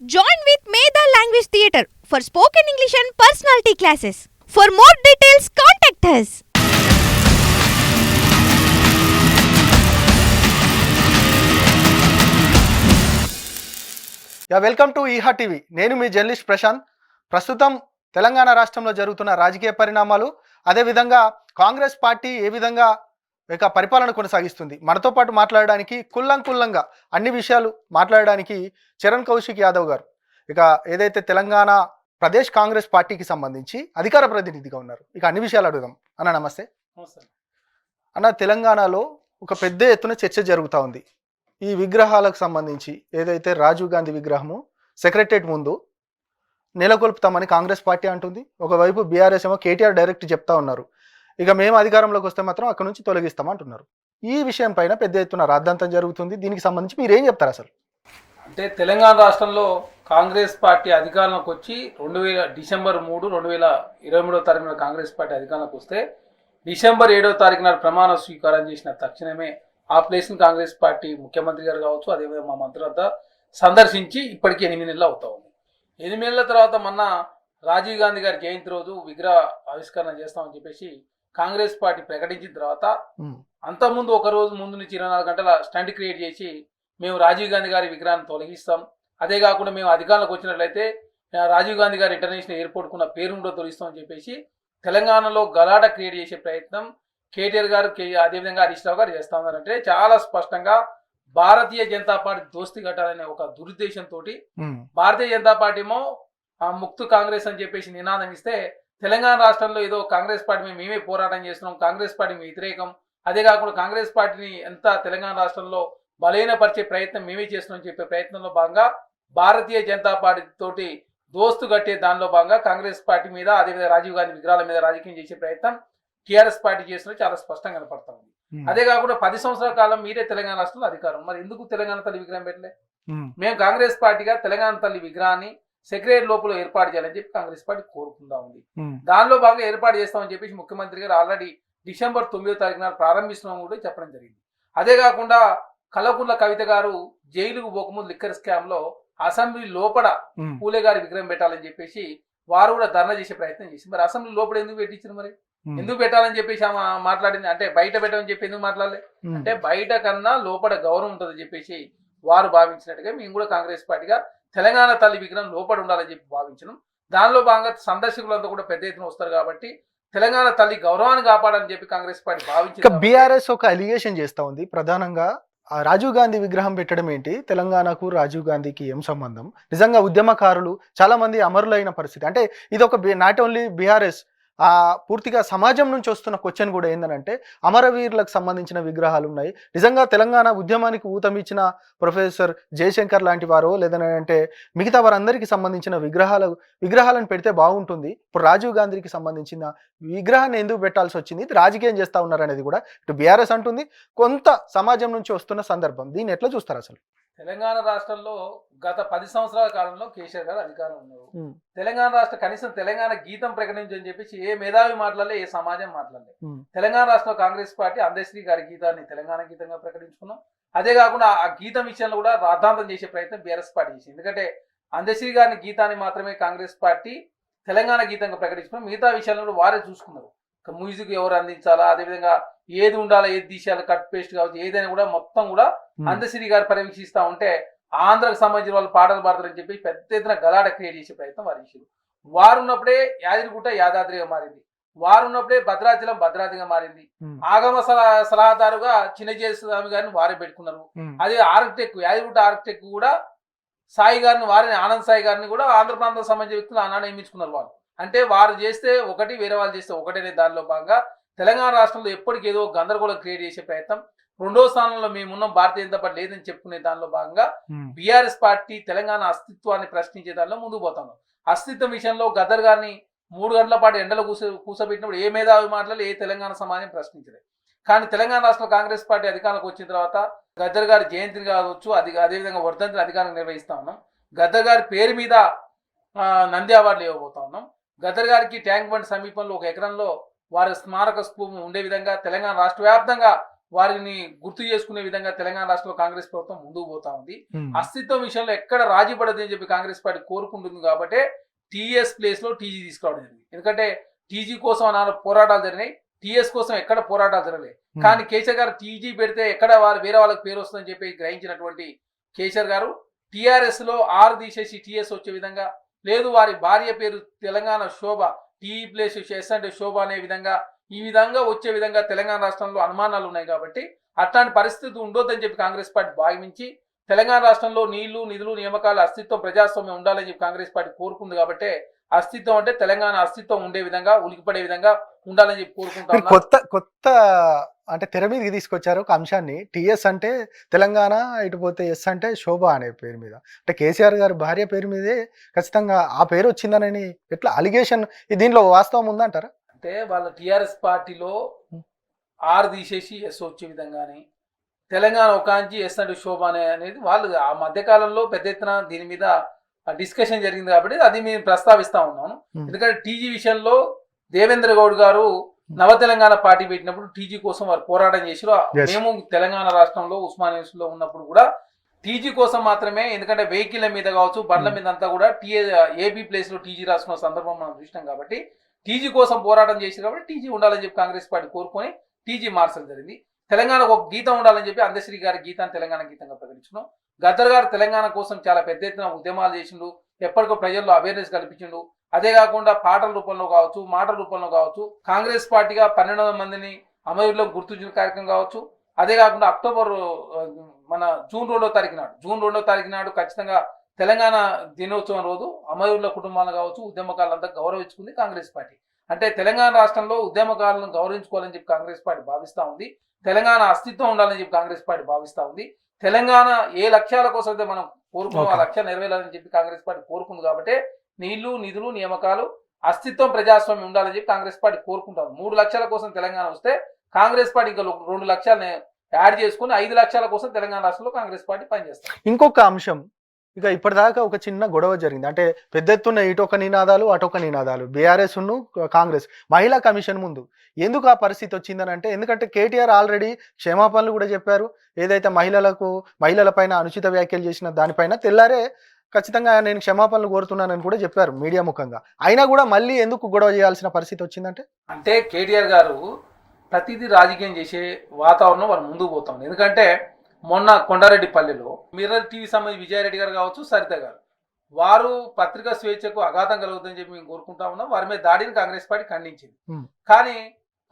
Join with Medha Language Theatre for spoken English and personality classes. For more details, contact us. Welcome to ఈహా TV. నేను మీ journalist Prashanth. ప్రస్తుతం తెలంగాణ రాష్ట్రంలో జరుగుతున్న రాజకీయ పరిణామాలు, అదేవిధంగా కాంగ్రెస్ పార్టీ ఏ విధంగా ఇక పరిపాలన కొనసాగిస్తుంది, మనతో పాటు మాట్లాడడానికి కుల్లంగా అన్ని విషయాలు మాట్లాడడానికి చరణ్ కౌశిక్ యాదవ్ గారు ఇక ఏదైతే తెలంగాణ ప్రదేశ్ కాంగ్రెస్ పార్టీకి సంబంధించి అధికార ప్రతినిధిగా ఉన్నారు. ఇక అన్ని విషయాలు అడుగుదాం. అన్న నమస్తే. అన్న, తెలంగాణలో ఒక పెద్ద ఎత్తున చర్చ జరుగుతూ ఉంది. ఈ విగ్రహాలకు సంబంధించి ఏదైతే రాజీవ్ గాంధీ విగ్రహము సెక్రటరేట్ ముందు నెలకొల్పుతామని కాంగ్రెస్ పార్టీ అంటుంది. ఒకవైపు బీఆర్ఎస్ ఏమో కేటీఆర్ డైరెక్ట్ చెప్తా ఉన్నారు, ఇక మేము అధికారంలోకి వస్తే మాత్రం అక్కడ నుంచి తొలగిస్తామంటున్నారు. ఈ విషయం పైన పెద్ద ఎత్తున రాద్ధాంతం జరుగుతుంది. దీనికి సంబంధించి మీరేం చెప్తారు అసలు? అంటే తెలంగాణ రాష్ట్రంలో కాంగ్రెస్ పార్టీ అధికారంలోకి వచ్చి డిసెంబర్ 3, 2023 కాంగ్రెస్ పార్టీ అధికారంలోకి వస్తే డిసెంబర్ 7వ తారీఖు నాడు ప్రమాణ స్వీకారం చేసిన తక్షణమే ఆ ప్లేస్ని కాంగ్రెస్ పార్టీ ముఖ్యమంత్రి గారు కావచ్చు, అదేవిధంగా మా మంత్రులంతా సందర్శించి ఇప్పటికీ 8 నెలలు అవుతా ఉంది. 8 నెలల తర్వాత మొన్న రాజీవ్ గాంధీ గారి జయంతి రోజు విగ్రహ ఆవిష్కరణ చేస్తామని చెప్పేసి కాంగ్రెస్ పార్టీ ప్రకటించిన తర్వాత అంతకుముందు ఒక రోజు ముందు నుంచి 24 గంటల స్టంట్ క్రియేట్ చేసి మేము రాజీవ్ గాంధీ గారి విగ్రహాన్ని తొలగిస్తాం, అదే కాకుండా మేము అధికారంలోకి వచ్చినట్లయితే రాజీవ్ గాంధీ గారి ఇంటర్నేషనల్ ఎయిర్పోర్ట్ కున్న పేరును కూడా తొలగిస్తామని చెప్పేసి తెలంగాణలో గలాట క్రియేట్ చేసే ప్రయత్నం కేటీఆర్ గారు, అదేవిధంగా హరీష్ రావు గారు చేస్తా ఉన్నారంటే చాలా స్పష్టంగా భారతీయ జనతా పార్టీ దోస్తి కట్టాలనే ఒక దురుద్దేశంతో భారతీయ జనతా పార్టీ ఏమో ముక్తు కాంగ్రెస్ అని చెప్పేసి నినాదం ఇస్తే, తెలంగాణ రాష్ట్రంలో ఏదో కాంగ్రెస్ పార్టీ మేమే పోరాటం చేస్తున్నాం, కాంగ్రెస్ పార్టీ వ్యతిరేకం, అదే కాకుండా కాంగ్రెస్ పార్టీని ఎంత తెలంగాణ రాష్ట్రంలో బలహీనపరిచే ప్రయత్నం మేమే చేస్తున్నాం చెప్పే ప్రయత్నంలో భాగంగా భారతీయ జనతా పార్టీ తోటి దోస్తు కట్టే దానిలో భాగంగా కాంగ్రెస్ పార్టీ మీద, అదేవిధంగా రాజీవ్ గాంధీ విగ్రహాల మీద రాజకీయం చేసే ప్రయత్నం టీఆర్ఎస్ పార్టీ చేస్తున్నది చాలా స్పష్టంగా కనపడతా ఉంది. అదే కాకుండా 10 సంవత్సరాల కాలం మీరే తెలంగాణ రాష్ట్రంలో అధికారం, మరి ఎందుకు తెలంగాణ తల్లి విగ్రహం పెట్టలే? మేము కాంగ్రెస్ పార్టీగా తెలంగాణ తల్లి విగ్రహాన్ని సెక్రటరీ లోపల ఏర్పాటు చేయాలని చెప్పి కాంగ్రెస్ పార్టీ కోరుకుంటా ఉంది. దానిలో భాగంగా ఏర్పాటు చేస్తామని చెప్పేసి ముఖ్యమంత్రి గారు ఆల్రెడీ డిసెంబర్ 9వ తారీఖు నాడు ప్రారంభిస్తున్నామని కూడా చెప్పడం జరిగింది. అదే కాకుండా కల్వకుంట్ల కవిత గారు జైలుకు పోకముందు లిక్కర్ స్కామ్ లో అసెంబ్లీ లోపల పూలే గారి విగ్రహం పెట్టాలని చెప్పేసి వారు కూడా ధర్నా చేసే ప్రయత్నం చేసి, మరి అసెంబ్లీ లోపల ఎందుకు పెట్టించారు? మరి ఎందుకు పెట్టాలని చెప్పేసి ఆమె మాట్లాడింది. అంటే బయట పెట్టమని చెప్పి ఎందుకు మాట్లాడలే? అంటే బయట కన్నా లోపల గౌరవం ఉంటుందని చెప్పేసి వారు భావించినట్టుగా మేము కూడా కాంగ్రెస్ పార్టీగా తెలంగాణ తల్లి విగ్రహం లోపల ఉండాలని చెప్పి భావించడం. దానిలో భాగంగా సందర్శకులంతా కూడా పెద్ద ఎత్తున వస్తారు కాబట్టి తెలంగాణ తల్లి గౌరవాన్ని కాపాడని చెప్పి కాంగ్రెస్ పార్టీ భావించింది. బీఆర్ఎస్ ఒక అలిగేషన్ చేస్తా ఉంది, ప్రధానంగా రాజీవ్ గాంధీ విగ్రహం పెట్టడం ఏంటి, తెలంగాణకు రాజీవ్ గాంధీకి ఏం సంబంధం? నిజంగా ఉద్యమకారులు చాలా మంది అమరులైన పరిస్థితి. అంటే ఇది ఒక నాట్ ఓన్లీ బీఆర్ఎస్, పూర్తిగా సమాజం నుంచి వస్తున్న క్వశ్చన్ కూడా ఏంటంటే అమరవీరులకు సంబంధించిన విగ్రహాలు ఉన్నాయి. నిజంగా తెలంగాణ ఉద్యమానికి ఊతమిచ్చిన ప్రొఫెసర్ జయశంకర్ లాంటి వారు, లేదంటే మిగతా వారందరికీ సంబంధించిన విగ్రహాలను పెడితే బాగుంటుంది. ఇప్పుడు రాజీవ్ గాంధీకి సంబంధించిన విగ్రహాన్ని ఎందుకు పెట్టాల్సి వచ్చింది, రాజకీయం చేస్తా ఉన్నారు అనేది కూడా ఇటు బీఆర్ఎస్ అంటుంది, కొంత సమాజం నుంచి వస్తున్న సందర్భం. దీన్ని ఎట్లా చూస్తారు అసలు? తెలంగాణ రాష్ట్రంలో గత 10 సంవత్సరాల కాలంలో కేసీఆర్ గారు అధికారం ఉన్నారు. తెలంగాణ రాష్ట్ర కనీసం తెలంగాణ గీతం ప్రకటించని చెప్పేసి ఏ మేధావి మాట్లాడలే, ఏ సమాజం మాట్లాడలే. తెలంగాణ రాష్ట్రంలో కాంగ్రెస్ పార్టీ అందశ్రీ గారి గీతాన్ని తెలంగాణ గీతంగా ప్రకటించుకున్నాం. అదే కాకుండా ఆ గీతం విషయంలో కూడా రాద్ధాంతం చేసే ప్రయత్నం బీఆర్ఎస్ పార్టీ చేసింది. ఎందుకంటే అందశ్రీ గారి గీతాన్ని మాత్రమే కాంగ్రెస్ పార్టీ తెలంగాణ గీతంగా ప్రకటించుకున్నాం. మిగతా విషయాలను కూడా వారే చూసుకున్నారు. మ్యూజిక్ ఎవరు అందించాలా, అదేవిధంగా ఏది ఉండాలా, ఏది తీసేయాలి, కట్ పేస్ట్ కావచ్చు, ఏదైనా కూడా మొత్తం కూడా అందశ్రీ గారు పర్యవేక్షిస్తా ఉంటే ఆంధ్రకు సంబంధించిన వాళ్ళు పాటలు పాడతారని చెప్పి పెద్ద ఎత్తున గలాట క్రియేట్ చేసే ప్రయత్నం వారు చేశారు. వారు ఉన్నప్పుడే యాదగిరిగుట్ట యాదాద్రిగా మారింది, వారు ఉన్నప్పుడే భద్రాచలం భద్రాద్రిగా మారింది. ఆగమ సలహాదారుగా చిన్నజయస్వామి గారిని వారే పెట్టుకున్నారు. అదే ఆర్కిటెక్ట్ యాదగిరిగుట్ట ఆర్కిటెక్ట్ కూడా సాయి గారిని, వారిని ఆనంద్ సాయి గారిని కూడా ఆంధ్ర ప్రాంతం సంబంధించిన వ్యక్తులు ఆనాడు నియమించుకున్నారు వాళ్ళు. అంటే వారు చేస్తే ఒకటి, వేరే వాళ్ళు చేస్తే ఒకటనే దానిలో భాగంగా తెలంగాణ రాష్ట్రంలో ఎప్పటికి ఏదో గందరగోళం క్రియేట్ చేసే ప్రయత్నం. 2వ స్థానంలో మేమున్నాం, భారతీయ జనతా పార్టీ లేదని చెప్పుకునే దానిలో భాగంగా బీఆర్ఎస్ పార్టీ తెలంగాణ అస్తిత్వాన్ని ప్రశ్నించే దానిలో ముందుకు పోతాను. అస్తిత్వం విషయంలో గద్దర్ గారిని 3 గంటల పాటు ఎండలో కూసబెట్టినప్పుడు ఏ మేధావి మాటలు ఏ తెలంగాణ సమాజం ప్రశ్నించలేదు. కానీ తెలంగాణ రాష్ట్రంలో కాంగ్రెస్ పార్టీ అధికారంలోకి వచ్చిన తర్వాత గద్దర్ గారి జయంతిని కావచ్చు, అదేవిధంగా వర్ధంతిని అధికారం నిర్వహిస్తా ఉన్నాం. గద్దర్ గారి పేరు మీద నంది అవార్డులు ఇవ్వబోతా ఉన్నాం. గద్దర్ గారికి ట్యాంక్ బండ్ సమీపంలో 1 ఎకరంలో వారి స్మారక స్థూపం ఉండే విధంగా తెలంగాణ రాష్ట్ర వ్యాప్తంగా వారిని గుర్తు చేసుకునే విధంగా తెలంగాణ రాష్ట్రంలో కాంగ్రెస్ ప్రభుత్వం ముందుకు పోతా ఉంది. ఉమ్. అస్తిత్వం విషయంలో ఎక్కడ రాజీ పడదు అని చెప్పి కాంగ్రెస్ పార్టీ కోరుకుంటుంది కాబట్టి టీఎస్ ప్లేస్ లో టీజీ తీసుకురావడం జరిగింది. ఎందుకంటే టీజీ కోసం నాలుగు పోరాటాలు జరిగినాయి, టీఎస్ కోసం ఎక్కడ పోరాటాలు జరగలేదు. కానీ కేసీఆర్ గారు టీజీ పెడితే ఎక్కడ వేరే వాళ్ళకి పేరు వస్తుందని చెప్పి గ్రహించినటువంటి కేసీఆర్ గారు టీఆర్ఎస్ లో ఆర్ తీసేసి టీఎస్ వచ్చే విధంగా, లేదు వారి భార్య పేరు తెలంగాణ శోభ, టీ ప్లేస్ ఎస్ అంటే శోభ అనే విధంగా, ఈ విధంగా వచ్చే విధంగా తెలంగాణ రాష్ట్రంలో అనుమానాలు ఉన్నాయి కాబట్టి అట్లాంటి పరిస్థితి ఉండొద్దని చెప్పి కాంగ్రెస్ పార్టీ భావించి తెలంగాణ రాష్ట్రంలో నీళ్లు నిధులు నియామకాలు అస్తిత్వం ప్రజాస్వామ్యం ఉండాలని చెప్పి కాంగ్రెస్ పార్టీ కోరుకుంది. కాబట్టి అస్తిత్వం అంటే తెలంగాణ అస్తిత్వం ఉండే విధంగా, ఉలికిపడే విధంగా ఉండాలని చెప్పి కోరుకుంటాం. కొత్త అంటే తెర మీదకి తీసుకొచ్చారు ఒక అంశాన్ని. టిఎస్ అంటే తెలంగాణ, ఇటు పోతే ఎస్ అంటే శోభ అనే పేరు మీద, అంటే కేసీఆర్ గారి భార్య పేరు మీదే ఖచ్చితంగా ఆ పేరు వచ్చిందనని ఎట్లా అలిగేషన్, దీనిలో వాస్తవం ఉందంటారా? అంటే వాళ్ళ టిఆర్ఎస్ పార్టీలో ఆర్ తీసేసి ఎస్ వచ్చే విధంగానే తెలంగాణ ఒకాంచి ఎస్ అంటే శోభ అనేది వాళ్ళు ఆ మధ్యకాలంలో పెద్ద ఎత్తున దీని మీద డిస్కషన్ జరిగింది కాబట్టి అది మేము ప్రస్తావిస్తా ఉన్నాను. ఎందుకంటే టీజీ విషయంలో దేవేంద్ర గౌడ్ గారు నవ తెలంగాణ పార్టీ పెట్టినప్పుడు టీజీ కోసం వారు పోరాటం చేసారు. మేము తెలంగాణ రాష్ట్రంలో ఉస్మానియాలో ఉన్నప్పుడు కూడా టీజీ కోసం మాత్రమే, ఎందుకంటే వెహికల్ మీద కావచ్చు బండ్ల మీద అంతా కూడా ఏబీ ప్లేస్ లో టీజీ రాసుకున్న సందర్భం మనం చూసినాం కాబట్టి టీజీ కోసం పోరాటం చేశారు. కాబట్టి టీజీ ఉండాలని చెప్పి కాంగ్రెస్ పార్టీ కోరుకొని టీజీ మార్చడం జరిగింది. తెలంగాణకు ఒక గీతం ఉండాలని చెప్పి అందశ్రీ గారి గీతాన్ని తెలంగాణ గీతంగా ప్రకటించున్నాం. గద్దర్ గారు తెలంగాణ కోసం చాలా పెద్ద ఎత్తున ఉద్యమాలు చేసిండు, ఎప్పటికో ప్రజల్లో అవేర్నెస్ కల్పించిండు. అదే కాకుండా పాటల రూపంలో కావచ్చు, మాటల రూపంలో కావచ్చు, కాంగ్రెస్ పార్టీగా 1200 మందిని అమరులో గుర్తించిన కార్యక్రమం కావచ్చు. అదే కాకుండా జూన్ 2వ తారీఖు నాడు ఖచ్చితంగా తెలంగాణ దినోత్సవం రోజు అమరుల కుటుంబాలను కావచ్చు, ఉద్యమకారులంతా గౌరవించుకుంది కాంగ్రెస్ పార్టీ. అంటే తెలంగాణ రాష్ట్రంలో ఉద్యమకారులను గౌరవించుకోవాలని చెప్పి కాంగ్రెస్ పార్టీ భావిస్తూ ఉంది. తెలంగాణ అస్తిత్వం ఉండాలని చెప్పి కాంగ్రెస్ పార్టీ భావిస్తూ ఉంది. తెలంగాణ ఏ లక్ష్యాల కోసం అయితే మనం కోరుకున్నాం ఆ లక్ష్యాలు నెరవేరాలని చెప్పి కాంగ్రెస్ పార్టీ కోరుకుంది. కాబట్టి నీళ్లు నిధులు నియామకాలు అస్తిత్వం ప్రజాస్వామ్యం ఉండాలని చెప్పి కాంగ్రెస్ పార్టీ కోరుకుంటాం. 3 లక్షల కోసం తెలంగాణ వస్తే కాంగ్రెస్ పార్టీ ఇంకా 2 లక్షలని యాడ్ చేసుకుని 5 లక్షల కోసం తెలంగాణ రాష్ట్రంలో కాంగ్రెస్ పార్టీ పనిచేస్తారు. ఇంకొక అంశం, ఇక ఇప్పటిదాకా ఒక చిన్న గొడవ జరిగింది. అంటే పెద్ద ఎత్తున ఇటొక నినాదాలు అటొక నినాదాలు, బీఆర్ఎస్ కాంగ్రెస్ మహిళా కమిషన్ ముందు ఎందుకు ఆ పరిస్థితి వచ్చిందని అంటే, ఎందుకంటే కేటీఆర్ ఆల్రెడీ క్షమాపణలు కూడా చెప్పారు. ఏదైతే మహిళల పైన అనుచిత వ్యాఖ్యలు చేసిన దానిపైన తెల్లారే ఖచ్చితంగా నేను క్షమాపణలు కోరుతున్నానని కూడా చెప్పారు మీడియా ముఖంగా. అయినా కూడా మళ్ళీ ఎందుకు గొడవ చేయాల్సిన పరిస్థితి వచ్చిందంటే, అంటే కేటీఆర్ గారు ప్రతిదీ రాజకీయం చేసే వాతావరణం వారు ముందుకు పోతాం. ఎందుకంటే మొన్న కొండారెడ్డిపల్లిలో మిర్రర్ టీవీ సంబంధించి విజయారెడ్డి గారు కావచ్చు, సరిత గారు, వారు పత్రికా స్వేచ్ఛకు ఆఘాతం కలుగుతుందని చెప్పి మేము కోరుకుంటా ఉన్నాం. వారి మీద దాడిని కాంగ్రెస్ పార్టీ ఖండించింది. కానీ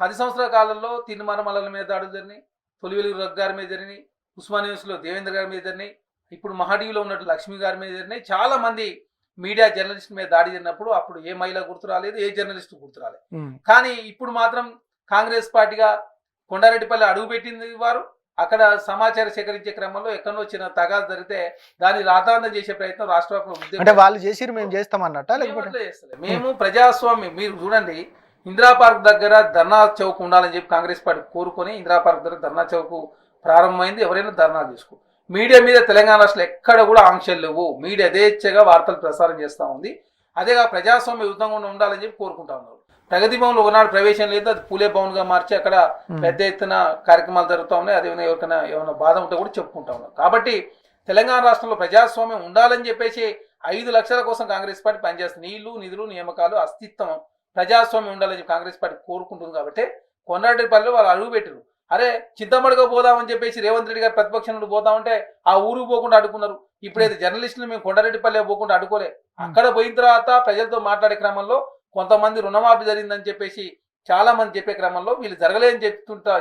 10 సంవత్సరాల కాలంలో తిరుమల మీద దాడులు జరిగినాయి, తొలివెలుగు రఘు గారి మీద జరిగినాయి, ఉస్మానియాలో దేవేంద్ర గారి మీద జరిగినాయి, ఇప్పుడు మహాటీవీలో ఉన్నట్టు లక్ష్మి గారి మీద జరిగినాయి. చాలా మంది మీడియా జర్నలిస్ట్ మీద దాడి జరిగినప్పుడు అప్పుడు ఏ మహిళ గుర్తు రాలేదు, ఏ జర్నలిస్ట్ గుర్తు రాలేదు. కానీ ఇప్పుడు మాత్రం కాంగ్రెస్ పార్టీగా కొండారెడ్డిపల్లి అడుగు పెట్టింది. వారు అక్కడ సమాచారం సేకరించే క్రమంలో ఎక్కడో చిన్న తగాదు జరిగితే దాన్ని రాద్ధాంతం చేసే ప్రయత్నం రాష్ట్ర అంటే వాళ్ళు చేసి మేము చేస్తామన్నట్ట, లేకపోతే మేము ప్రజాస్వామ్యం. మీరు చూడండి, ఇందిరా పార్క్ దగ్గర ధర్నా చౌక్ ఉండాలని చెప్పి కాంగ్రెస్ పార్టీ కోరుకొని ఇందిరా పార్క్ దగ్గర ధర్నా చౌక్ ప్రారంభమైంది. ఎవరైనా ధర్నాలు చేసుకో. మీడియా మీద తెలంగాణ రాష్ట్రంలో ఎక్కడ కూడా ఆంక్షలు లేవు. మీడియా యథేచ్ఛగా వార్తలు ప్రసారం చేస్తూ ఉంది. అదేగా ప్రజాస్వామ్య యుద్ధంగా ఉండాలని చెప్పి కోరుకుంటా ఉన్నారు. ప్రగతి భవన్లో ఒకనాడు ప్రవేశం లేదు, అది పూలే భవన్ గా మార్చి అక్కడ పెద్ద ఎత్తున కార్యక్రమాలు జరుగుతూ ఉన్నాయి. అదేవిధంగా ఎవరికైనా ఏమైనా బాధ ఉంటే కూడా చెప్పుకుంటా ఉన్నారు. కాబట్టి తెలంగాణ రాష్ట్రంలో ప్రజాస్వామ్యం ఉండాలని చెప్పేసి 5 లక్షల కోసం కాంగ్రెస్ పార్టీ పనిచేస్తుంది. నీళ్లు నిధులు నియామకాలు అస్తిత్వం ప్రజాస్వామ్యం ఉండాలని చెప్పి కాంగ్రెస్ పార్టీ కోరుకుంటుంది. కాబట్టి కొండారెడ్డిపల్లిలో వాళ్ళు అడుగు పెట్టారు. అరే చింతమడుగా పోదామని చెప్పేసి రేవంత్ రెడ్డి గారు ప్రతిపక్షం నుండి పోదామంటే ఆ ఊరు పోకుండా అడుగున్నారు. ఇప్పుడైతే జర్నలిస్టులు మేము కొండారెడ్డిపల్లి పోకుండా అడుకోలే. అక్కడ పోయిన తర్వాత ప్రజలతో మాట్లాడే క్రమంలో కొంతమంది రుణమాఫీ జరిగిందని చెప్పేసి చాలా మంది చెప్పే క్రమంలో వీళ్ళు జరగలేదని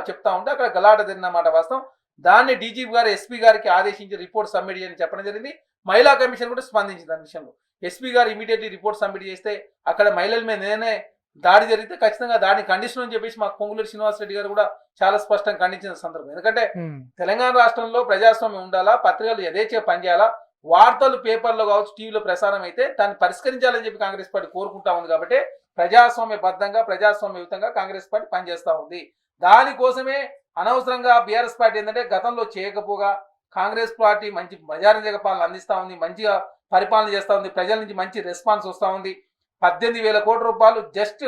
చెప్తా ఉంటే అక్కడ గలాట జరిగినమాట వాస్తవం. దాన్ని డీజీపీ గారు ఎస్పీ గారికి ఆదేశించి రిపోర్ట్ సబ్మిట్ చేయని చెప్పడం జరిగింది. మహిళా కమిషన్ కూడా స్పందించింది దాని విషయంలో. ఎస్పీ గారు ఇమీడియట్లీ రిపోర్ట్ సబ్మిట్ చేస్తే అక్కడ మహిళల మీద నేనే దాడి జరిగితే ఖచ్చితంగా దాడిని ఖండిస్తున్నాం అని చెప్పేసి మాకు పొంగులేటి శ్రీనివాసరెడ్డి గారు కూడా చాలా స్పష్టంగా ఖండించిన సందర్భం. ఎందుకంటే తెలంగాణ రాష్ట్రంలో ప్రజాస్వామ్యం ఉండాలా, పత్రికలు యథేచ్ఛగా పనిచేయాలా, వార్తలు పేపర్లో కావచ్చు టీవీలో ప్రసారం అయితే దాన్ని పరిష్కరించాలని చెప్పి కాంగ్రెస్ పార్టీ కోరుకుంటా ఉంది. కాబట్టి ప్రజాస్వామ్యబద్ధంగా ప్రజాస్వామ్యయుతంగా కాంగ్రెస్ పార్టీ పనిచేస్తూ ఉంది. దానికోసమే అనవసరంగా బీఆర్ఎస్ పార్టీ ఏంటంటే గతంలో చేయకపోగా కాంగ్రెస్ పార్టీ మంచి ప్రజారంజక పాలన అందిస్తూ ఉంది, మంచిగా పరిపాలన చేస్తూ ఉంది, ప్రజల నుంచి మంచి రెస్పాన్స్ వస్తూ ఉంది. 18,000 కోట్ల రూపాయలు జస్ట్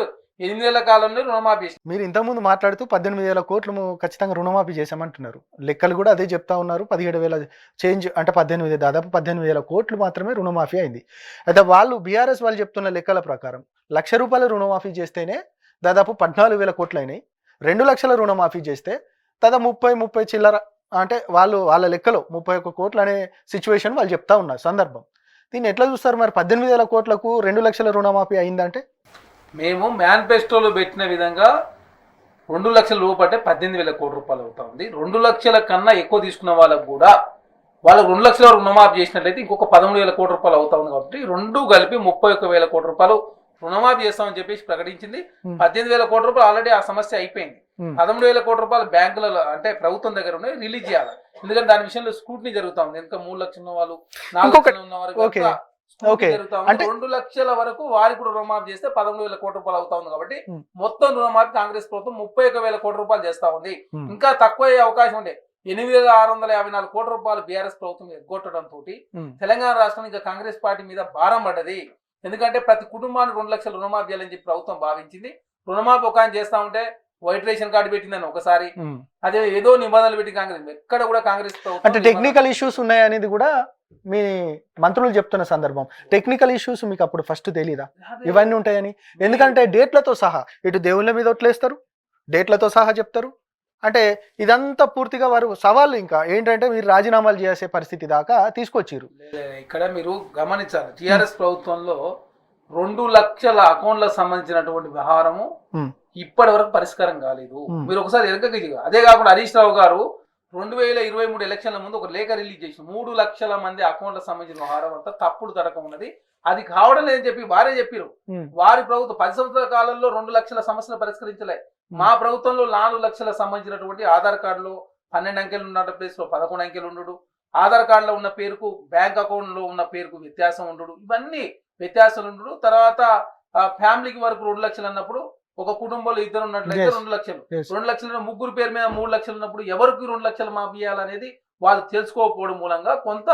8 నెలల కాలంలో రుణమాఫీ చేసిన. మీరు ఇంతకుముందు మాట్లాడుతూ 18,000 కోట్లు ఖచ్చితంగా రుణమాఫీ చేశామంటున్నారు. లెక్కలు కూడా అదే చెప్తా ఉన్నారు. 17,000 చేంజ్ అంటే 18 దాదాపు 18,000 కోట్లు మాత్రమే రుణమాఫీ అయింది. అయితే వాళ్ళు బీఆర్ఎస్ వాళ్ళు చెప్తున్న లెక్కల ప్రకారం ₹1,00,000 రుణమాఫీ చేస్తేనే దాదాపు 14,000 కోట్లు అయినాయి. 2 లక్షల రుణమాఫీ చేస్తే దాదాపు 30 చిల్లర అంటే వాళ్ళ లెక్కలో 31 కోట్లు అనే సిచ్యువేషన్ వాళ్ళు చెప్తా ఉన్నారు సందర్భం. దీన్ని ఎట్లా చూస్తారు మరి? 18,000 కోట్లకు 2 లక్షల రుణమాఫీ అయిందంటే మేము మేనిఫెస్టోలో పెట్టిన విధంగా 2 లక్షల లోపంటే 18,000 కోట్ల రూపాయలు అవుతా ఉంది. 2 లక్షల కన్నా ఎక్కువ తీసుకున్న వాళ్ళకు కూడా వాళ్ళకు 2 లక్షల రుణమాఫీ చేసినట్లయితే ఇంకొక 13,000 కోట్ల రూపాయలు అవుతా ఉంది. కాబట్టి రెండు కలిపి 31,000 కోట్ల రూపాయలు రుణమాఫీ చేస్తామని చెప్పేసి ప్రకటించింది. 18,000 కోట్ల రూపాయలు ఆల్రెడీ ఆ సమస్య అయిపోయింది. 13,000 కోట్ల రూపాయలు బ్యాంకులలో అంటే ప్రభుత్వం దగ్గర ఉన్నాయి, రిలీజ్ చేయాలి. ఎందుకంటే దాని విషయంలో స్క్రూటినీ జరుగుతా ఉంది. ఎందుకంటే 3 లక్షలు ఉన్న వాళ్ళు 4 లక్షలు ఉన్న వారు జరుగుతా ఉంది. 2 లక్షల వరకు వారికి కూడా రుణమాఫీ చేస్తే 13,000 కోట్ల రూపాయలు అవుతా ఉంది. కాబట్టి మొత్తం రుణమాఫీ కాంగ్రెస్ ప్రభుత్వం 31,000 కోట్ల రూపాయలు చేస్తా ఉంది. ఇంకా తక్కువ అయ్యే అవకాశం ఉండే 8,654 కోట్ల రూపాయలు బీఆర్ఎస్ ప్రభుత్వం ఎగ్గొట్టడంతో తెలంగాణ రాష్ట్రం ఇంకా కాంగ్రెస్ పార్టీ మీద భారం పడ్డది. ఎందుకంటే ప్రతి కుటుంబానికి 2 లక్షల రుణమాఫీ చేయాలని చెప్పి ప్రభుత్వం భావించింది. రుణమాఫీ ఒక ఆయన చేస్తా ఉంటే వైట్ రేషన్ కార్డు పెట్టిందని ఒకసారి, అదే ఏదో నిబంధనలు పెట్టి కాంగ్రెస్ ఎక్కడ కూడా కాంగ్రెస్ అంటే టెక్నికల్ ఇష్యూస్ ఉన్నాయనేది కూడా మీ మంత్రులు చెప్తున్న సందర్భం. టెక్నికల్ ఇష్యూస్ మీకు అప్పుడు ఫస్ట్ తెలీదా ఇవన్నీ ఉంటాయని? ఎందుకంటే డేట్లతో సహా ఇటు దేవుళ్ళ మీద ఒట్లేస్తారు, డేట్లతో సహా చెప్తారు. అంటే ఇదంతా పూర్తిగా వారు సవాళ్ళు ఇంకా ఏంటంటే మీరు రాజీనామాలు చేసే పరిస్థితి దాకా తీసుకొచ్చారు. ఇక్కడ మీరు గమనించాలి, టిఆర్ఎస్ ప్రభుత్వంలో 2 లక్షల అకౌంట్లకు సంబంధించినటువంటి వ్యవహారము ఇప్పటి వరకు పరిష్కారం కాలేదు. మీరు ఒకసారి వెనకకి అదే కాకుండా హరీష్ రావు గారు 2023 ఎలక్షన్ల ముందు ఒక లేఖ రిలీజ్ చేసి 3 లక్షల మంది అకౌంట్లకు సంబంధించిన వ్యవహారం అంతా తప్పుడు తడకం ఉన్నది, అది కావడం లేదని చెప్పి వారే చెప్పారు. వారి ప్రభుత్వం 10 సంవత్సరాల కాలంలో 2 లక్షల సమస్యలు పరిష్కరించలే. మా ప్రభుత్వంలో 4 లక్షల సంబంధించినటువంటి ఆధార్ కార్డులో 12 అంకెలు ఉన్న ప్లేస్ లో 11 అంకెలు ఉండడు, ఆధార్ కార్డులో ఉన్న పేరుకు బ్యాంక్ అకౌంట్ లో ఉన్న పేరుకు వ్యత్యాసం ఉండడు, ఇవన్నీ వ్యత్యాసాలు ఉండడు. తర్వాత ఫ్యామిలీకి వరకు 2 లక్షలు అన్నప్పుడు ఒక కుటుంబంలో ఇద్దరు ఉన్నట్లయితే 2 లక్షలు, 2 లక్షలు ముగ్గురు పేరు మీద 3 లక్షలు ఉన్నప్పుడు ఎవరికి 2 లక్షలు మాపియాలనేది వాళ్ళు తెలుసుకోకపోవడం మూలంగా కొంత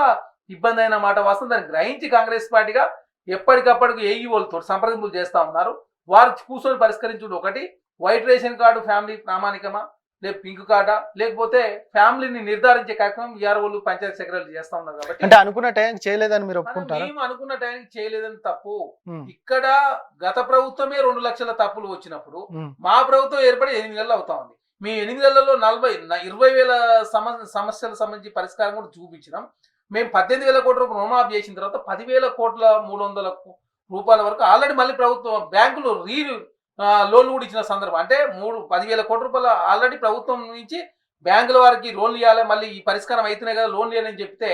ఇబ్బంది అయిన మాట వాస్తవం. దాన్ని గ్రహించి కాంగ్రెస్ పార్టీగా ఎప్పటికప్పటికి ఏఈఓలతో సంప్రదింపులు చేస్తా ఉన్నారు. వారు కూర్చొని పరిష్కరించుడు ఒకటి, వైట్ రేషన్ కార్డు ఫ్యామిలీ ప్రామాణికమా, లేదు పింక్ కార్డా, లేకపోతే ఫ్యామిలీని నిర్ధారించే కార్యక్రమం ఈఆర్ఓలు పంచాయతీ సెక్రటరీలు చేస్తా ఉన్నారు. కాబట్టి అంటే అనుకున్న టైం చేయలేదని మీరు ఒప్పుకుంటారా? మేము అనుకున్న టైంకి చేయలేదని తప్పు. ఇక్కడ గత ప్రభుత్వమే 2 లక్షల తప్పులు వచ్చినప్పుడు మా ప్రభుత్వం ఏర్పడి 8 నెలలు అవుతా ఉంది. మేము 8 నెలల్లో 20,000 సమస్యలకు సంబంధించి పరిష్కారం కూడా చూపించినాం. మేము 18,000 కోట్ల రూపాయలు రుణమాఫీ చేసిన తర్వాత 10,000 కోట్ల 300 రూపాయల వరకు ఆల్రెడీ మళ్ళీ ప్రభుత్వం బ్యాంకులు లోన్లు కూడా ఇచ్చిన సందర్భం. అంటే 10,000 కోట్ల రూపాయలు ఆల్రెడీ ప్రభుత్వం నుంచి బ్యాంకుల వారికి లోన్లు ఇవ్వాలి, మళ్ళీ ఈ పరిష్కారం అవుతున్నాయి కదా లోన్లు ఇవ్వాలని చెప్తే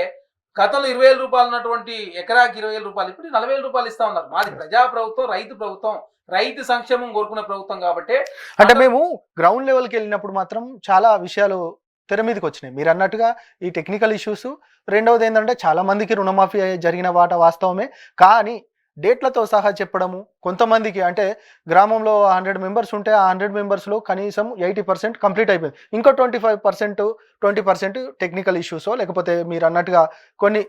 గతంలో 20,000 రూపాయలు ఉన్నటువంటి ఎకరాకి 20,000 రూపాయలు ఇప్పుడు 40,000 రూపాయలు ఇస్తా ఉన్నారు. మాది ప్రజా ప్రభుత్వం, రైతు ప్రభుత్వం, రైతు సంక్షేమం కోరుకునే ప్రభుత్వం. కాబట్టి అంటే మేము గ్రౌండ్ లెవెల్కి వెళ్ళినప్పుడు మాత్రం చాలా విషయాలు తెర మీదకి వచ్చినాయి. మీరు అన్నట్టుగా ఈ టెక్నికల్ ఇష్యూస్, రెండవది ఏంటంటే చాలా మందికి రుణమాఫీ జరిగిన వాట వాస్తవమే, కానీ డేట్లతో సహా చెప్పడము. కొంతమందికి అంటే గ్రామంలో 100 మెంబర్స్ ఉంటే ఆ 100 మెంబర్స్లో కనీసం 80% కంప్లీట్ అయిపోయింది. ఇంకో 20% టెక్నికల్ ఇష్యూసో లేకపోతే మీరు అన్నట్టుగా కొన్ని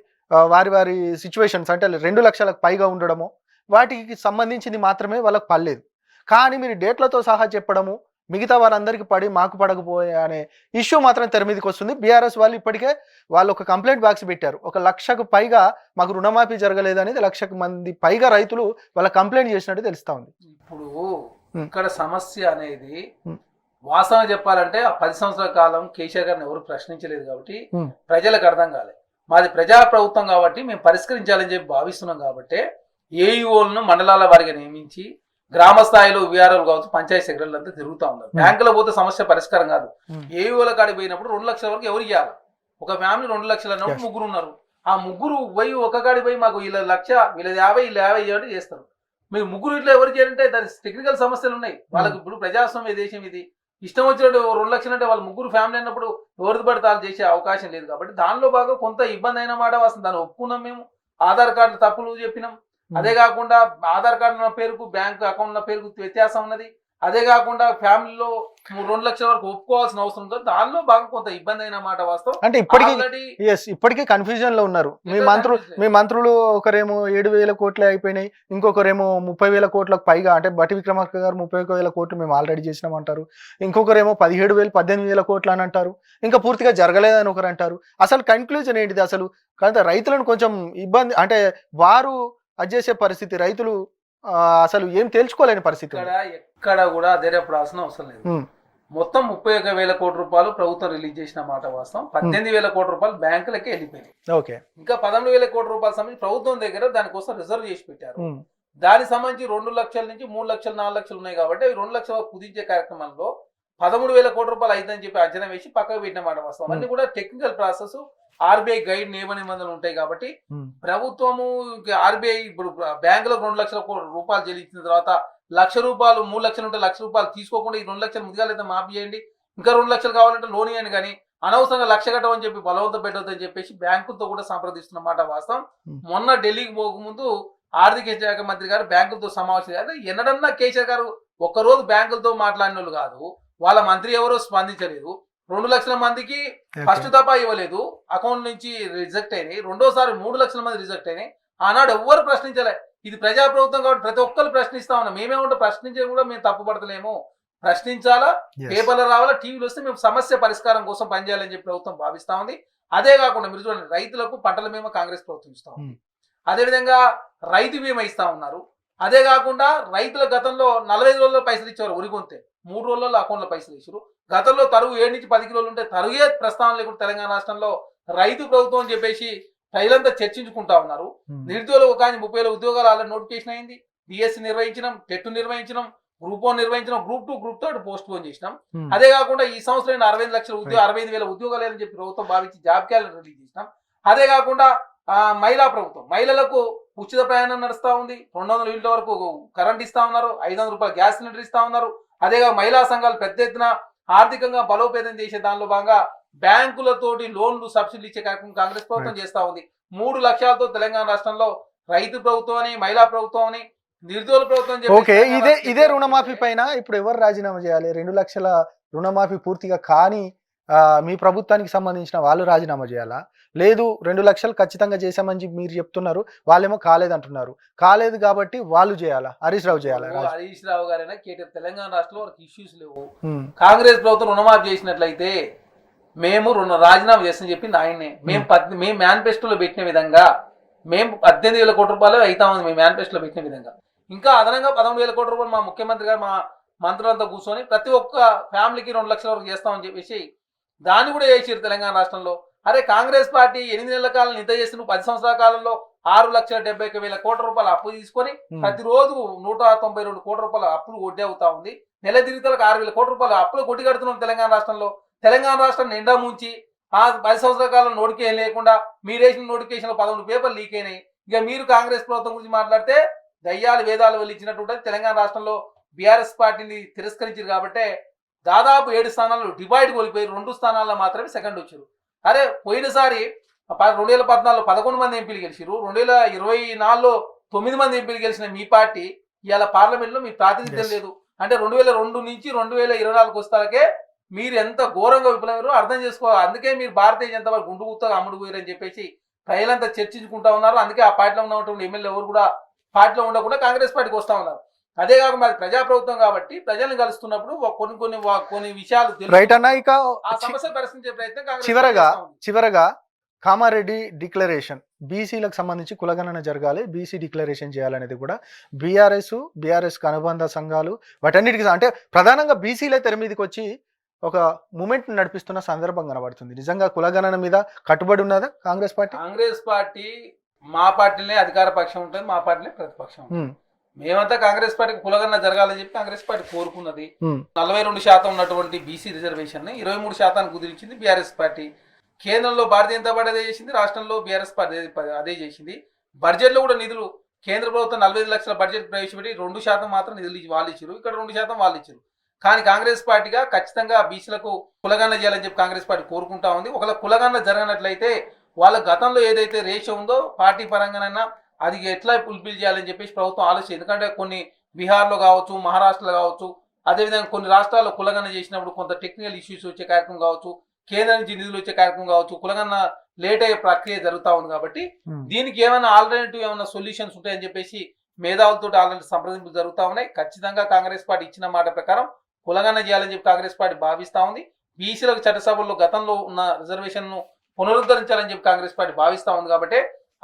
వారి సిచ్యువేషన్స్ అంటే 2 లక్షలకు పైగా ఉండడము, వాటికి సంబంధించింది మాత్రమే వాళ్ళకి పడలేదు. కానీ మీరు డేట్లతో సహా చెప్పడము, మిగతా వారందరికీ పడి మాకు పడకపోయే అనే ఇష్యూ మాత్రం తెర మీదకి వస్తుంది. బీఆర్ఎస్ వాళ్ళు ఇప్పటికే వాళ్ళు ఒక కంప్లైంట్ బాక్స్ పెట్టారు. 1,00,000కు పైగా మాకు రుణమాఫీ జరగలేదు అనేది 1,00,000 మంది పైగా రైతులు వాళ్ళ కంప్లైంట్ చేసినట్టు తెలుస్తా ఉంది. ఇప్పుడు ఇక్కడ సమస్య అనేది వాస్తవం చెప్పాలంటే ఆ 10 సంవత్సరాల కాలం కేసీఆర్ గారిని ఎవరు ప్రశ్నించలేదు కాబట్టి ప్రజలకు అర్థం కాలేదు. మాది ప్రజా ప్రభుత్వం కాబట్టి మేము పరిష్కరించాలని చెప్పి భావిస్తున్నాం. కాబట్టి ఏఈఓలను మండలాల వారిగా నియమించి గ్రామ స్థాయిలో విఆర్ఓలు కావచ్చు, పంచాయతీ సెక్రటరీలు అంతా తిరుగుతూ ఉన్నారు. బ్యాంకులో పోతే సమస్య పరిష్కారం కాదు. ఏఈఓల కాడికి పోయినప్పుడు 2 లక్షల వరకు ఎవరు ఇవ్వాలి? ఒక ఫ్యామిలీ 2 లక్షలు అన్నప్పుడు ముగ్గురు ఉన్నారు. ఆ ముగ్గురు పోయి ఒక కాడికి పోయి మాకు వీళ్ళ 1,00,000, వీళ్ళ 50, వీళ్ళ 50 ఇవ్వండి చేస్తారు. మీరు ముగ్గురు ఇట్లా ఎవరు చేయాలంటే దాని టెక్నికల్ సమస్యలు ఉన్నాయి వాళ్ళకి. ఇప్పుడు ప్రజాస్వామ్య దేశం ఇది, ఇష్టం వచ్చినట్టు 2 లక్షలు అంటే వాళ్ళ ముగ్గురు ఫ్యామిలీ అన్నప్పుడు ఎవరిది పడితే వాళ్ళు చేసే అవకాశం లేదు. కాబట్టి దానిలో బాగా కొంత ఇబ్బంది అయిన మాట వస్తుంది. దాన్ని ఒప్పుకున్నాం మేము. ఆధార్ కార్డు తప్పులు చెప్పినాం. అదే కాకుండా ఆధార్ కార్డు ఉన్న పేరుకు బ్యాంక్ అకౌంట్ ఉన్న పేరుకు వ్యత్యాసం ఉన్నది. అదే కాకుండా ఫ్యామిలీలో 2 లక్షల వరకు ఒప్పుకోవాల్సిన అవసరం ఉంటుంది. దానిలో బాగా కొంత ఇబ్బంది అయిన మాట వాస్తవం. అంటే ఇప్పటికీ ఆల్రెడీ ఇప్పటికీ కన్ఫ్యూజన్ లో ఉన్నారు. ఎక్కడ మీ మంత్రులు ఒకరేమో 7,000 కోట్లే అయిపోయినాయి, ఇంకొకరేమో 30,000 కోట్లకు పైగా, అంటే బట్టి విక్రమార్క గారు 31,000 కోట్లు మేము ఆల్రెడీ చేసినామంటారు, ఇంకొకరేమో 17,000 18,000 కోట్లు అని అంటారు, ఇంకా పూర్తిగా జరగలేదని ఒకరు అంటారు. అసలు కన్క్లూజన్ ఏంటిది? అసలు కానీ రైతులను కొంచెం ఇబ్బంది, అంటే వారు అది చేసే పరిస్థితి, రైతులు అసలు ఏం తేల్చుకోలేని పరిస్థితి. ఎక్కడ కూడా అధైర్యపడాల్సిన అవసరం లేదు. మొత్తం 31,000 కోట్ల రూపాయలు ప్రభుత్వం రిలీజ్ చేసిన మాట వాస్తవం. 18,000 కోట్ల రూపాయలు బ్యాంకులకే వెళ్ళిపోయినాయి. ఓకే, ఇంకా 11,000 కోట్ల రూపాయల సంబంధించి ప్రభుత్వం దగ్గర దానికోసం రిజర్వ్ చేసి పెట్టారు. దానికి సంబంధించి 2 లక్షల నుంచి 3 లక్షలు 4 లక్షలు ఉన్నాయి కాబట్టి 2 లక్షల కుదించే కార్యక్రమంలో 13,000 కోట్ల రూపాయలు అయిద్దని చెప్పి అంచనా వేసి పక్కకు పెట్టిన మాట వాస్తవం. అన్ని కూడా టెక్నికల్ ప్రాసెస్, ఆర్బీఐ గైడ్ నియమ నిబంధనలు ఉంటాయి కాబట్టి ప్రభుత్వము ఆర్బీఐ ఇప్పుడు బ్యాంకులకు 2 లక్షల రూపాయలు చెల్లించిన తర్వాత 1,00,000 రూపాయలు 3 లక్షలు ఉంటే 1,00,000 రూపాయలు తీసుకోకుండా ఈ 2 లక్షలు ముందుగా మాఫీ చేయండి, ఇంకా 2 లక్షలు కావాలంటే లోన్ ఇవ్వండి, కానీ అనవసరంగా 1,00,000 కట్టమని చెప్పి బలవంతం పెట్టొద్దని చెప్పేసి బ్యాంకులతో కూడా సంప్రదిస్తున్న మాట వాస్తవం. మొన్న ఢిల్లీకి పోకముందు ఆర్థిక శాఖ మంత్రి గారు బ్యాంకులతో సమావేశం, అంటే ఎన్నడన్నా కేసీఆర్ గారు ఒక్కరోజు బ్యాంకులతో మాట్లాడిన వాళ్ళు కాదు. వాళ్ళ మంత్రి ఎవరో స్పందించలేదు. 2 లక్షల మందికి ఫస్ట్ దఫా ఇవ్వలేదు, అకౌంట్ నుంచి రిజెక్ట్ అయినాయి. రెండోసారి 3 లక్షల మంది రిజెక్ట్ అయినాయి. ఆనాడు ఎవ్వరు ప్రశ్నించలే. ఇది ప్రజాప్రభుత్వం కాబట్టి ప్రతి ఒక్కరు ప్రశ్నిస్తా ఉన్నాం. మేమేమంటే ప్రశ్నించే కూడా మేము తప్పుపడతలేము, ప్రశ్నించాలా, పేపర్లో రావాలా, టీవీలో వస్తే మేము సమస్య పరిష్కారం కోసం పనిచేయాలని చెప్పి ప్రభుత్వం భావిస్తా ఉంది. అదే కాకుండా మీరు చూడండి, రైతులకు పంటల బీమా కాంగ్రెస్ ప్రభుత్వం ఇస్తా ఉంది. అదేవిధంగా రైతు బీమా ఇస్తా ఉన్నారు. అదే కాకుండా రైతుల గతంలో 45 రోజుల్లో పైసలు ఇచ్చేవారు, ఉరిగొంతే 3 రోజుల్లో అకౌంట్లో పైసలు ఇచ్చారు. గతంలో తరుగు 7 నుంచి 10 కిలోలు ఉంటే తరుగే ప్రస్తావన లేకుండా తెలంగాణ రాష్ట్రంలో రైతు ప్రభుత్వం అని చెప్పేసి ప్రజలంతా చర్చించుకుంటా ఉన్నారు. నిరుద్యోగులకు కానీ 30,000 ఉద్యోగాలు ఆల్రెడీ నోటిఫికేషన్ అయింది. డిఎస్సి నిర్వహించడం, టెట్ నిర్వహించడం, గ్రూప్ 1 నిర్వహించడం, గ్రూప్ 2, గ్రూప్ 3 పోస్ట్ పోన్ చేసినాం. అదే కాకుండా ఈ సంవత్సరం 65,000 ఉద్యోగాలు అని చెప్పి ప్రభుత్వం భావించి జాబ్ క్యాలెండర్ రిలీజ్ చేసినాం. అదే కాకుండా మహిళా ప్రభుత్వం, మహిళలకు ఉచిత ప్రయాణం నడుస్తూ ఉంది. 200 యూనిట్ల వరకు కరెంట్ ఇస్తా ఉన్నారు, 500 రూపాయలు గ్యాస్ సిలిండర్ ఇస్తా ఉన్నారు. అదేగా మహిళా సంఘాలు పెద్ద ఎత్తున ఆర్థికంగా బలోపేతం చేసే దానిలో భాగంగా బ్యాంకులతోటి లోన్లు, సబ్సిడీలు ఇచ్చే కార్యక్రమం కాంగ్రెస్ ప్రభుత్వం చేస్తా ఉంది. 3 లక్ష్యాలతో తెలంగాణ రాష్ట్రంలో రైతు ప్రభుత్వం అని, మహిళా ప్రభుత్వం అని, నిరుద్యోగ ప్రభుత్వం. ఓకే, ఇదే రుణమాఫీ పైన ఇప్పుడు ఎవరు రాజీనామా చేయాలి? 2 లక్షల రుణమాఫీ పూర్తిగా కానీ మీ ప్రభుత్వానికి సంబంధించిన వాళ్ళు రాజీనామా చేయాలా? లేదు 2 లక్షలు ఖచ్చితంగా చేశామని మీరు చెప్తున్నారు, వాళ్ళేమో కాలేదంటున్నారు. కాలేదు కాబట్టి వాళ్ళు చేయాలా? హరీష్ రావు చేయాలా? హరీష్ రావు గారైనా కేటీఆర్, తెలంగాణ రాష్ట్రంలో వాళ్ళకి ఇష్యూస్ లేవు. కాంగ్రెస్ ప్రభుత్వం రుణమాఫీ చేసినట్లయితే మేము రాజీనామా చేస్తామని చెప్పింది ఆయనే. మేము మేనిఫెస్టోలో పెట్టిన విధంగా మేము 18,000 కోట్ల రూపాయలు అవుతామని మేము మేనిఫెస్టోలో పెట్టిన విధంగా ఇంకా అదనంగా 11,000 కోట్ల రూపాయలు మా ముఖ్యమంత్రి గారు, మా మంత్రులంతా కూర్చొని ప్రతి ఒక్క ఫ్యామిలీకి 2 లక్షల వరకు చేస్తామని చెప్పేసి దాన్ని కూడా చేసారు తెలంగాణ రాష్ట్రంలో. అరే కాంగ్రెస్ పార్టీ 8 నెలల కాలం నిద్ర చేసి 10 సంవత్సరాల కాలంలో 6,71,000 కోట్ల రూపాయలు అప్పు తీసుకొని ప్రతిరోజు 192 కోట్ల రూపాయల అప్పులు వడ్డీ అవుతా ఉంది. నెల తిరిగితలకు 6,000 కోట్ల రూపాయలు అప్పులు కొట్టి కడుతున్నాం తెలంగాణ రాష్ట్రంలో. తెలంగాణ రాష్ట్రాన్ని నిండా ముంచి 10 సంవత్సరాల కాలం నోటిఫికేషన్ లేకుండా మీరు వేసిన నోటిఫికేషన్ 11 పేపర్లు లీక్ అయినాయి. ఇక మీరు కాంగ్రెస్ ప్రభుత్వం గురించి మాట్లాడితే దయ్యాలు వేదాలు వెళ్ళించినట్టు. తెలంగాణ రాష్ట్రంలో బీఆర్ఎస్ పార్టీని తిరస్కరించారు కాబట్టి దాదాపు 7 స్థానాలు డివైడ్ కోల్పోయి 2 స్థానాల్లో మాత్రమే సెకండ్ వచ్చారు. అరే పోయినసారి 2014లో 11 మంది ఎంపీలు గెలిచారు, 2024లో 9 మంది ఎంపీలు గెలిచిన మీ పార్టీ ఇవాళ పార్లమెంట్లో మీ ప్రాతినిధ్యం లేదు. అంటే 2002 నుంచి 2024 వస్తాకే మీరు ఎంత ఘోరంగా విఫలమయ్యారో అర్థం చేసుకోవాలి. అందుకే మీరు భారతీయ జనతా పార్టీ గుండు గుత్తగా అమ్ముడు పోయారని చెప్పేసి ప్రజలంతా చర్చించుకుంటా ఉన్నారు. అందుకే ఆ పార్టీలో ఉన్నటువంటి ఎమ్మెల్యే ఎవరు కూడా పార్టీలో ఉండకుండా కాంగ్రెస్ పార్టీకి వస్తా ఉన్నారు. అదే కాకుండా అది ప్రజాప్రభుత్వం కాబట్టి ప్రజల్ని కలుస్తున్నప్పుడు కొన్ని విషయాలు ఆ సమస్య పరిష్కరించే ప్రయత్నం. చివరగా కామారెడ్డి డిక్లరేషన్, బీసీలకు సంబంధించి కులగణన జరగాలి, బీసీ డిక్లరేషన్ చేయాలనేది కూడా బీఆర్ఎస్ అనుబంధ సంఘాలు వాటన్నిటికీ, అంటే ప్రధానంగా బీసీలే తెర మీదకి వచ్చి ఒక మూమెంట్ నడిపిస్తున్న సందర్భం కనబడుతుంది. నిజంగా కులగణన మీద కట్టుబడి ఉన్నదా కాంగ్రెస్ పార్టీ? కాంగ్రెస్ పార్టీ మా పార్టీనే అధికార పక్షం ఉంటుంది, మా పార్టీనే ప్రతిపక్షం. మేమంతా కాంగ్రెస్ పార్టీకి కులగణన జరగాలని చెప్పి కాంగ్రెస్ పార్టీ కోరుకున్నది. 42% ఉన్నటువంటి బీసీ రిజర్వేషన్ ని 23% కుదిరించింది బీఆర్ఎస్ పార్టీ. కేంద్రంలో భారతీయ జనతా పార్టీ అదే చేసింది, రాష్ట్రంలో బీఆర్ఎస్ పార్టీ అదే చేసింది. బడ్జెట్ లో కూడా నిధులు కేంద్ర ప్రభుత్వం 45 లక్షల బడ్జెట్ ప్రవేశపెట్టి 2% మాత్రం నిధులు వాళ్ళు ఇచ్చారు, ఇక్కడ 2% వాళ్ళు ఇచ్చారు. కానీ కాంగ్రెస్ పార్టీగా ఖచ్చితంగా బీసీలకు కులగణన చేయాలని చెప్పి కాంగ్రెస్ పార్టీ కోరుకుంటా ఉంది. ఒకవేళ కులగణన జరగనట్లయితే వాళ్ళ గతంలో ఏదైతే రేషియో ఉందో పార్టీ పరంగానైనా అది ఎట్లా ఫుల్ఫిల్ చేయాలని చెప్పేసి ప్రభుత్వం ఆలోచన. ఎందుకంటే కొన్ని బీహార్లో కావచ్చు, మహారాష్ట్రలో కావచ్చు, అదేవిధంగా కొన్ని రాష్ట్రాల్లో కులగన్న చేసినప్పుడు కొంత టెక్నికల్ ఇష్యూస్ వచ్చే కార్యక్రమం కావచ్చు, కేంద్రం నుంచి నిధులు వచ్చే కార్యక్రమం కావచ్చు, కులగన్న లేట్ అయ్యే ప్రక్రియ జరుగుతూ ఉంది. కాబట్టి దీనికి ఏమైనా ఆల్టర్నేటివ్ ఏమైనా సొల్యూషన్స్ ఉంటాయని చెప్పేసి మేధావులతో ఆల్రెడీ సంప్రదింపులు జరుగుతూ ఉన్నాయి. ఖచ్చితంగా కాంగ్రెస్ పార్టీ ఇచ్చిన మాట ప్రకారం కులగన్న చేయాలని చెప్పి కాంగ్రెస్ పార్టీ భావిస్తూ ఉంది. బీసీలకు చట్టసభల్లో గతంలో ఉన్న రిజర్వేషన్ను పునరుద్ధరించాలని చెప్పి కాంగ్రెస్ పార్టీ భావిస్తూ ఉంది. కాబట్టి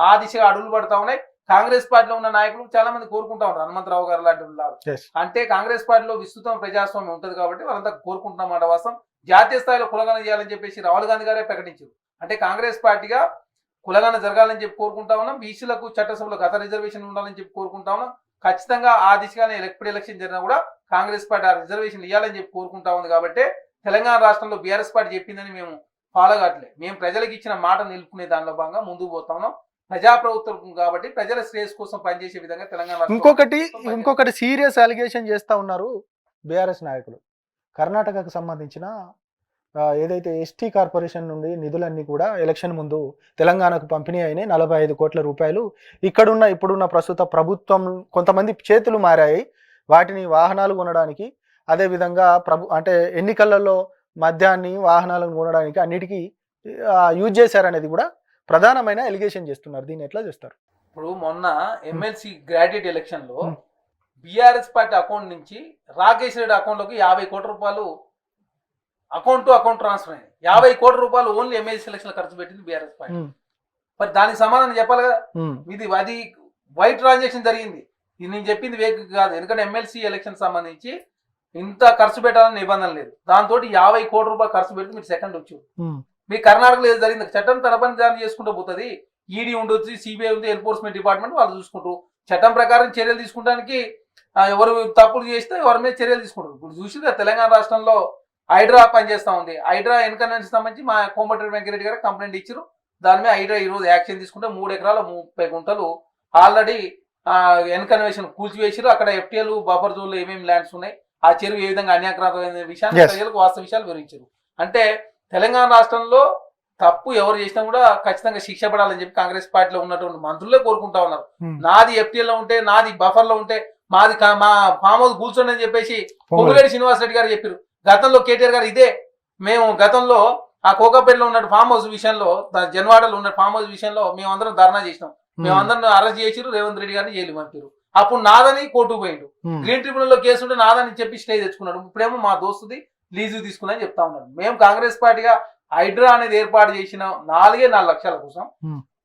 ఆ దిశగా అడుగులు పడతా ఉన్నాయి. కాంగ్రెస్ పార్టీలో ఉన్న నాయకులు చాలా మంది కోరుకుంటా ఉన్నారు, హనుమంతరావు గారు లాంటి వాళ్ళు. అంటే కాంగ్రెస్ పార్టీలో విస్తృతం ప్రజాస్వామ్యం ఉంటుంది కాబట్టి వాళ్ళంతా కోరుకుంటున్నమాట వాస్తవం. జాతీయ స్థాయిలో కులగణన చేయాలని చెప్పేసి రాహుల్ గాంధీ గారే ప్రకటించారు. అంటే కాంగ్రెస్ పార్టీగా కులగణన జరగాలని చెప్పి కోరుకుంటా ఉన్నాం. బీసీలకు చట్టసభలో గత రిజర్వేషన్ ఉండాలని చెప్పి కోరుకుంటా ఉన్నాం. ఖచ్చితంగా ఆ దిశగానే ఎప్పుడు ఎలక్షన్ జరిగినా కూడా కాంగ్రెస్ పార్టీ ఆ రిజర్వేషన్ ఇవ్వాలని చెప్పి కోరుకుంటా ఉంది. కాబట్టి తెలంగాణ రాష్ట్రంలో బీఆర్ఎస్ పార్టీ చెప్పిందని మేము ఫాలో కావట్లేదు. మేము ప్రజలకు ఇచ్చిన మాట నిలుపుకునే దానిలో భాగంగా ముందుకు పోతా ఉన్నాం. ప్రజాప్రభుత్వం కాబట్టి ప్రజల శ్రేయస్ కోసం పనిచేసే విధంగా తెలంగాణ ఇంకొకటి సీరియస్ అలిగేషన్ చేస్తా ఉన్నారు బీఆర్ఎస్ నాయకులు. కర్ణాటకకు సంబంధించిన ఏదైతే ఎస్టీ కార్పొరేషన్ నుండి నిధులన్నీ కూడా ఎలక్షన్ ముందు తెలంగాణకు పంపిణీ అయినాయి 45 కోట్ల రూపాయలు. ఇప్పుడున్న ప్రస్తుత ప్రభుత్వం కొంతమంది చేతులు మారాయి, వాటిని వాహనాలు కొనడానికి, అదేవిధంగా అంటే ఎన్నికలలో మద్యాన్ని వాహనాలను కొనడానికి అన్నిటికీ యూజ్ చేశారనేది కూడా ప్రధానమైన ఎలిగేషన్ చేస్తున్నారు. దీన్ని ఎట్లా చేస్తారు? ఇప్పుడు మొన్న ఎమ్మెల్సీ గ్రాడ్యుయేట్ ఎలక్షన్ లో బీఆర్ఎస్ పార్టీ అకౌంట్ నుంచి రాకేష్ రెడ్డి అకౌంట్ లోకి 50 కోట్ల రూపాయలు అకౌంట్ టు అకౌంట్ ట్రాన్స్ఫర్ అయింది. 50 కోట్ల రూపాయలు ఓన్లీ ఎమ్మెల్సీ ఎలక్షన్ ఖర్చు పెట్టింది బీఆర్ఎస్ పార్టీ. మరి దానికి సమాధానం చెప్పాలి కదా. అది వైట్ ట్రాన్సాక్షన్ జరిగింది. ఇది నేను చెప్పింది వేక్ కాదు. ఎందుకంటే ఎమ్మెల్సీ ఎలక్షన్ సంబంధించి ఇంత ఖర్చు పెట్టాలని నిబంధన లేదు. దాంతో 50 కోట్ల రూపాయలు ఖర్చు పెడితే మీరు సెకండ్ వచ్చారు. మీ కర్ణాటకలో ఏదో జరిగింది. చట్టం తన పని దాన్ని చేసుకుంటూ పోతుంది. ఈడీ ఉండొచ్చు, సిబిఐ ఉంది, ఎన్ఫోర్స్మెంట్ డిపార్ట్మెంట్ వాళ్ళు చూసుకుంటారు. చట్టం ప్రకారం చర్యలు తీసుకోవడానికి ఎవరు తప్పులు చేస్తే ఎవరి మీద చర్యలు తీసుకుంటారు. ఇప్పుడు చూసి తెలంగాణ రాష్ట్రంలో హైడ్రా పనిచేస్తూ ఉంది. హైడ్రా ఎన్కన్వెన్స్ సంబంధించి మా కోమటిరెడ్డి వెంకరెడ్డి గారు కంప్లైంట్ ఇచ్చారు. దాని మీద హైడ్రా ఈరోజు యాక్షన్ తీసుకుంటే 3 ఎకరాల 30 గుంటలు ఆల్రెడీ ఎన్కన్వెన్షన్ కూల్చివేసారు. అక్కడ ఎఫ్టీఎల్ బఫర్ జోన్ లో ఏమేమి ల్యాండ్స్ ఉన్నాయి, ఆ చెరువు ఏ విధంగా అన్యాక్రాంతమైన విషయాన్ని ప్రజలకు వాస్తవ విషయాలు వివరించారు. అంటే తెలంగాణ రాష్ట్రంలో తప్పు ఎవరు చేసినా కూడా ఖచ్చితంగా శిక్ష పడాలని చెప్పి కాంగ్రెస్ పార్టీలో ఉన్నటువంటి మంత్రులే కోరుకుంటా ఉన్నారు. నాది ఎఫ్టీఎల్ లో ఉంటే, నాది బఫర్ లో ఉంటే మాది మా ఫామ్ హౌస్ కూర్చోండి అని చెప్పేసి పొంగులేటి శ్రీనివాస్ రెడ్డి గారు చెప్పారు. గతంలో కేటీఆర్ గారు ఇదే మేము గతంలో ఆ కోకాపేటలో ఉన్న ఫామ్ హౌస్ విషయంలో, జన్వాడలో ఉన్న ఫామ్ హౌస్ విషయంలో మేమందరం ధర్నా చేసినాం. మేమందరం అరెస్ట్ చేసిరు, రేవంత్ రెడ్డి గారిని జైలు పంపారు. అప్పుడు నాదని కోర్టుకు పోయిండు. గ్రీన్ ట్రిబ్యునల్ లో కేసు ఉంటే నాదని చెప్పి స్టే తెచ్చుకున్నాడు. ఇప్పుడేమో మా దోస్తుది లీజు తీసుకుని చెప్తా ఉన్నాడు. మేము కాంగ్రెస్ పార్టీగా హైడ్రా అనేది ఏర్పాటు చేసిన 4 లక్షల కోసం,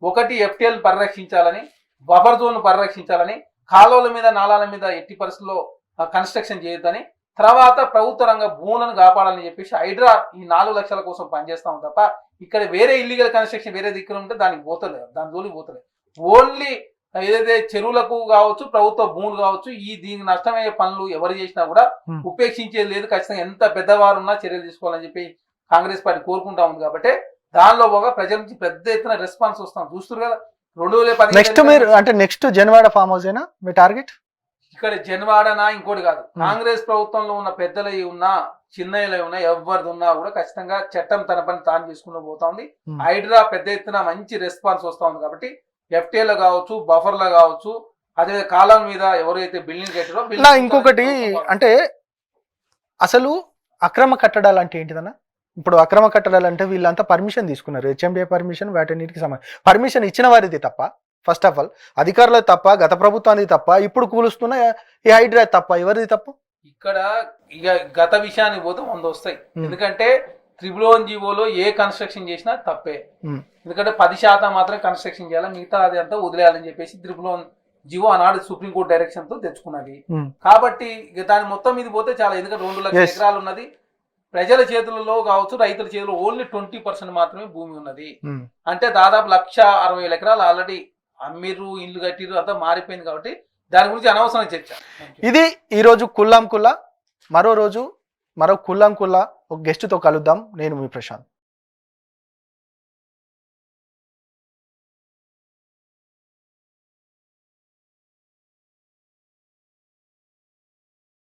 ఒకటి ఎఫ్టీఎల్ పరిరక్షించాలని, బఫర్ జోన్ పరిరక్షించాలని, కాలువల మీద నాలాల మీద ఎట్టి పరిస్థితుల్లో కన్స్ట్రక్షన్ చేయొద్దని, తర్వాత ప్రభుత్వ రంగ భూములను కాపాడాలని చెప్పేసి హైడ్రా ఈ 4 లక్షల కోసం పనిచేస్తాం తప్ప ఇక్కడ వేరే ఇల్లీగల్ కన్స్ట్రక్షన్ వేరే దిక్కున ఉంటే దానికి పోతలేదు, దాని జోలికి పోతలేదు. ఓన్లీ ఏదైతే చెరువులకు కావచ్చు, ప్రభుత్వ భూములు కావచ్చు, దీనికి నష్టమయ్యే పనులు ఎవరు చేసినా కూడా ఉపేక్షించేది లేదు. ఖచ్చితంగా ఎంత పెద్దవారు ఉన్నా చర్యలు తీసుకోవాలని చెప్పి కాంగ్రెస్ పార్టీ కోరుకుంటా ఉంది. కాబట్టి దానిలో పోగా ప్రజల నుంచి పెద్ద ఎత్తున రెస్పాన్స్ వస్తాం చూస్తున్నారు కదా. 2010 నెక్స్ట్ జన్వాడ ఫామ్ హౌస్ ఏనా మీ టార్గెట్? ఇక్కడ జన్వాడనా ఇంకోటి కాదు. కాంగ్రెస్ ప్రభుత్వంలో ఉన్న పెద్దలై ఉన్నా, చిన్నయ్యలై ఉన్నా, ఎవరిది ఉన్నా కూడా ఖచ్చితంగా చట్టం తన పని తాను చేసుకుంటూ పోతా ఉంది. హైడ్రా పెద్ద ఎత్తున మంచి రెస్పాన్స్ వస్తా ఉంది. కాబట్టి ఎఫ్టీఎల్ కావచ్చు, బఫర్లో కావచ్చు, అదే కాలం మీద ఎవరైతే బిల్డింగ్ కట్టారో. ఇంకొకటి అంటే అసలు అక్రమ కట్టడాలు అంటే ఏంటిదన్నా? ఇప్పుడు అక్రమ కట్టడాలు అంటే వీళ్ళంతా పర్మిషన్ తీసుకున్నారు, హెచ్ఎండిఏ పర్మిషన్, వాటన్నిటికి పర్మిషన్ ఇచ్చిన వారిది తప్ప, ఫస్ట్ ఆఫ్ ఆల్ అధికారులది తప్ప, గత ప్రభుత్వానికి తప్ప, ఇప్పుడు కూలుస్తున్న ఈ హైడ్రా తప్ప, ఎవరిది తప్పు? ఇక్కడ ఇక గత విషయానికి పోతే 100 వస్తాయి. ఎందుకంటే త్రిబులోన్ జీవోలో ఏ కన్స్ట్రక్షన్ చేసినా తప్పే. ఎందుకంటే 10% మాత్రం కన్స్ట్రక్షన్ చేయాలి, మిగతా అది అంతా వదిలేయాలని చెప్పేసి త్రిబులోన్ జీవో ఆనాడు సుప్రీంకోర్టు డైరెక్షన్ తో తెచ్చుకున్నది. కాబట్టి దాని మొత్తం మీద పోతే చాలా, ఎందుకంటే 2 లక్షల ఎకరాలు ఉన్నది. ప్రజల చేతులలో కావచ్చు, రైతుల చేతుల్లో ఓన్లీ 20% మాత్రమే భూమి ఉన్నది. అంటే దాదాపు 1,60,000 ఎకరాలు ఆల్రెడీ అమ్మిర్రు, ఇల్లు కట్టిర్రు, అంతా మారిపోయింది. కాబట్టి దాని గురించి అనవసరం చర్చ. ఇది ఈరోజు కుల్లాం కుల్లా. మరో రోజు మరో కుల్లాం కుల్లా ఒక గెస్ట్తో కలుద్దాం. నేను మీ ప్రశాంత్.